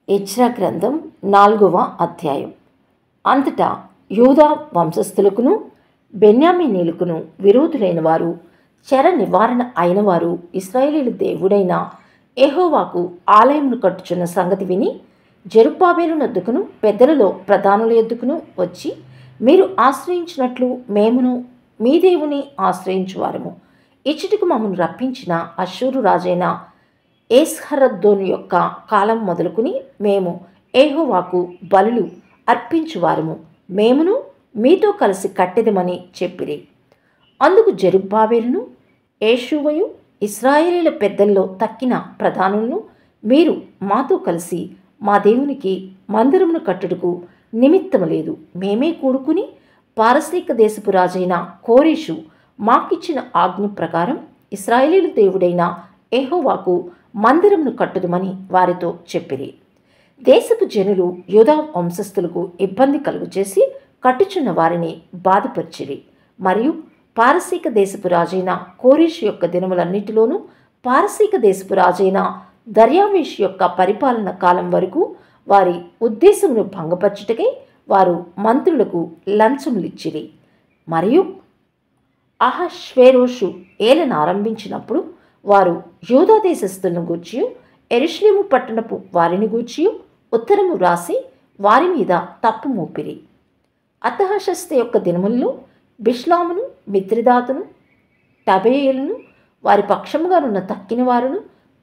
Ezra గ్రంథం 4వ అధ్యాయం. అంతటా యూదా వంశస్థులకును బెన్యామీనీయులకును విరోధులైన వారు, చెర నివారణ అయిన వారు ఇశ్రాయేలీయుల దేవుడైన యెహోవాకు ఆలయమును కట్టుచున్న సంగతి విని జెరుబ్బాబెలు నొద్దకును పెద్దలలో ప్రధానుల యొద్దకును వచ్చి, మీరు ఆశ్రయించినట్లు మేమును మీ దేవుని ఆశ్రయించువారము. ఇచ్చటికి మమ్మను రప్పించిన అష్షూరు రాజైన ఏస్హరద్దోను యొక్క కాలం మొదలుకుని మేము యెహోవాకు బలులు అర్పించువారము, మేమును మీతో కలిసి కట్టెదమని చెప్పిరి. అందుకు జెరుబ్బాబెలును యేషూవయు ఇశ్రాయేలీయుల పెద్దల్లో తక్కిన ప్రధానులను, మీరు మాతో కలిసి మా దేవునికి మందిరమును కట్టుటకు నిమిత్తము లేదు, మేమే కూడుకుని పారసీక దేశపు రాజైన కోరెషు మాకిచ్చిన ఆజ్ఞ ప్రకారం ఇశ్రాయేలీయుల దేవుడైన యెహోవాకు మందిరమును కట్టుదమని వారితో చెప్పిరి. దేశపు జనులు యూదా వంశస్థులకు ఇబ్బంది కలుగజేసి కట్టుచున్న వారిని బాధపరిచిరి. మరియు పారసీక దేశపు రాజైన కోరెషు యొక్క దినములన్నిటిలోనూ పారసీక దేశపు రాజైన దర్యావేషు యొక్క పరిపాలన కాలం వరకు వారి ఉద్దేశమును భంగపరచుటకై వారు మంత్రులకు లంచములిచ్చిరి. మరియు అహష్వేరోషు ఏలన ఆరంభించినప్పుడు వారు యూదా దేశస్థులను గూర్చి యెరూషలేము పట్టణపు వారిని గూర్చి ఉత్తరము వ్రాసి వారి మీద తప్పు మోపిరి. అర్తహషస్త యొక్క దినముల్లో బిష్లామును మిత్రిదాతును టబేయులను వారి పక్షముగానున్న తక్కిన వారును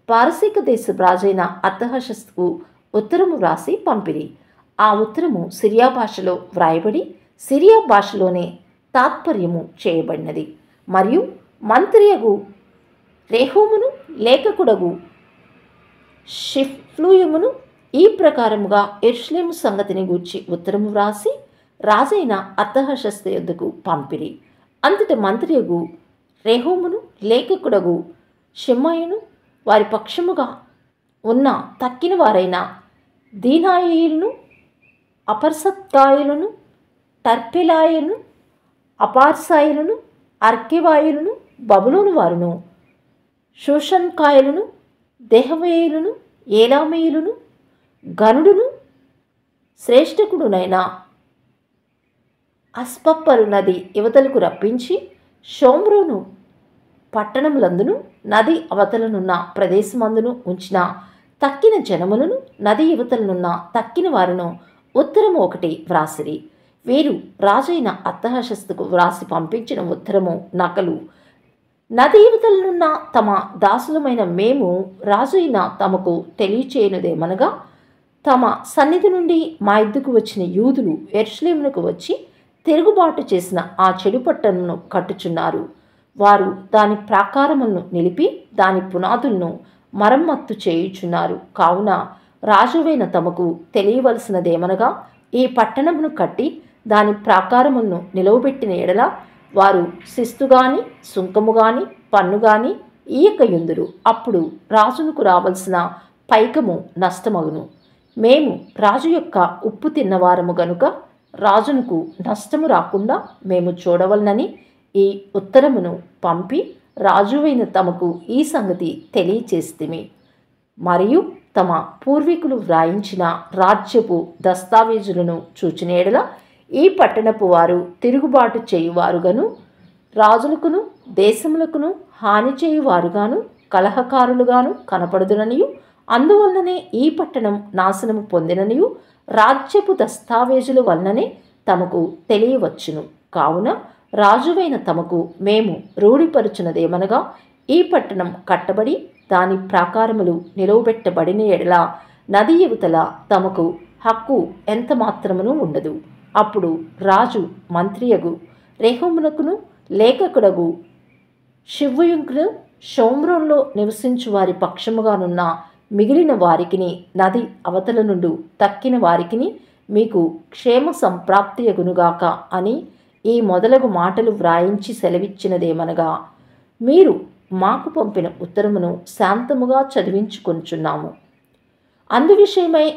పారసీక దేశ రాజైన అర్తహషస్తకు ఉత్తరము వ్రాసి పంపిరి. ఆ ఉత్తరము సిరియా భాషలో వ్రాయబడి సిరియా భాషలోనే తాత్పర్యము చేయబడినది. మరియు మంత్రియగు రెహూమును లేఖకుడగు షిఫ్లూయమును ఈ ప్రకారముగా యెరూషలేము సంగతిని గూర్చి ఉత్తరము వ్రాసి రాజైన అర్తహషస్త యొద్దకు పంపిరి. అంతట మంత్రియగు రెహూమును లేఖకుడగు షెమాయును వారి పక్షముగా ఉన్న తక్కిన వారైన దీనాయిలను అపర్సత్కాయులను టర్పెలాయులను అపార్సాయులను అర్కెవాయులను బబులోను వారును షూషన్కాయలను దెహవేయులను ఏలామేయులను గనుడును శ్రేష్ఠకుడునైన అస్పప్పరు నది యువతలకు రప్పించి షోమ్రోను పట్టణములందును నది అవతలనున్న ప్రదేశమందును ఉంచిన తక్కిన జనములను నది యువతలనున్న తక్కిన వారును ఉత్తరము ఒకటి వ్రాసిరి. వీరు రాజైన అర్తహషస్తకు వ్రాసి పంపించిన ఉత్తరము నకలు. నది యువతలనున్న తమ దాసులమైన మేము రాజు అయిన తమకు తెలియచేయనుదేమనగా, తమ సన్నిధి నుండి మా యుద్ధకు వచ్చిన యూదులు యెరూషలేమునకు వచ్చి తిరుగుబాటు చేసిన ఆ చెడు పట్టణమును కట్టుచున్నారు. వారు దాని ప్రాకారములను నిలిపి దాని పునాదులను మరమ్మత్తు చేయుచున్నారు. కావున రాజువైన తమకు తెలియవలసినదేమనగా, ఈ పట్టణమును కట్టి దాని ప్రాకారములను నిలవబెట్టిన ఎడల వారు శిస్తు గాని సుంకము గాని పన్ను గాని ఈయకయుందురు. అప్పుడు రాజునకు రావలసిన పైకము నష్టమగును. మేము రాజు యొక్క ఉప్పు తిన్నవారము గనుక రాజునకు నష్టము రాకుండా మేము చూడవలనని ఈ ఉత్తరమును పంపి రాజువైన తమకు ఈ సంగతి తెలియచేస్తిమి. మరియు తమ పూర్వీకులు వ్రాయించిన రాజ్యపు దస్తావేజులను చూచిన ఎడల ఈ పట్టణపు వారు తిరుగుబాటు చేయువారుగాను రాజులకును దేశములకును హాని చేయువారుగాను కలహకారులుగాను కనపడుదుననియు, అందువలననే ఈ పట్టణం నాశనము పొందిననియు రాజ్యపు దస్తావేజుల వలననే తమకు తెలియవచ్చును. కావున రాజువైన తమకు మేము రూఢిపరుచున్నదేమనగా, ఈ పట్టణం కట్టబడి దాని ప్రాకారములు నిలవబెట్టబడిన ఎడల నది యువతల తమకు హక్కు ఎంత మాత్రమును ఉండదు. అప్పుడు రాజు మంత్రియగు రెహూమునకును లేఖకుడగు షివ్వుయుకును షోమ్రోన్లో నివసించు వారి పక్షముగానున్న మిగిలిన వారికిని నది అవతల నుండి తక్కిన వారికిని మీకు క్షేమ సంప్రాప్తియగునుగాక అని ఈ మొదలగు మాటలు వ్రాయించి సెలవిచ్చినదేమనగా, మీరు మాకు పంపిన ఉత్తరమును శాంతముగా చదివించుకొనుచున్నాము. అందు విషయమై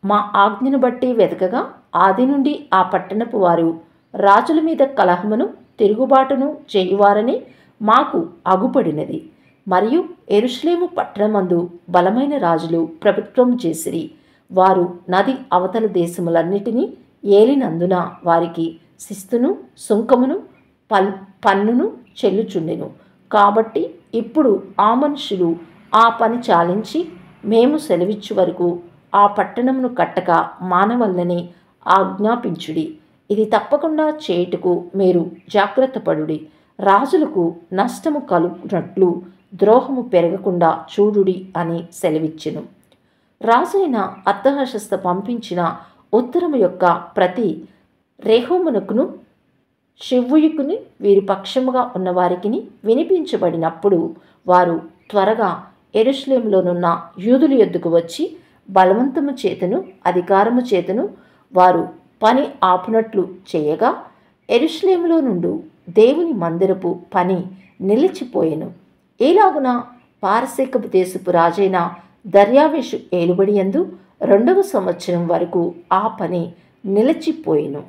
మా ఆజ్ఞను బట్టి వెతకగా ఆది నుండి ఆ పట్టణపు వారు రాజుల మీద కలహమును తిరుగుబాటును చేయువారని మాకు అగుపడినది. మరియు యెరూషలేము పట్టణమందు బలమైన రాజులు ప్రభుత్వం చేసిరి. వారు నది అవతల దేశములన్నిటినీ ఏలినందున వారికి శిస్తును సుంకమును పన్నును చెల్లుచుండెను. కాబట్టి ఇప్పుడు ఆ మనుషులు ఆ పని చాలించి మేము సెలవిచ్చు వరకు ఆ పట్టణమును కట్టక మానవల్లని ఆజ్ఞాపించుడి. ఇది తప్పకుండా చేయుటకు మీరు జాగ్రత్త పడుడి. రాజులకు నష్టము కలుగునట్లు ద్రోహము పెరగకుండా చూడుడి అని సెలవిచ్చెను. రాజైన అర్తహషస్త పంపించిన ఉత్తరము యొక్క ప్రతి రెహూమునకును షివ్వుయుకుని వీరి పక్షముగా ఉన్నవారికిని వినిపించబడినప్పుడు వారు త్వరగా యెరూషలేములోనున్న యూదుల యొద్దకు వచ్చి బలవంతము చేతను అధికారము చేతను వారు పని ఆపునట్లు చేయగా యెరూషలేములో నుండి దేవుని మందిరపు పని నిలిచిపోయెను. ఈలాగున పారసీకపు దేశపు రాజైన దర్యావేషు ఏలుబడియందు 2వ సంవత్సరం వరకు ఆ పని నిలిచిపోయెను.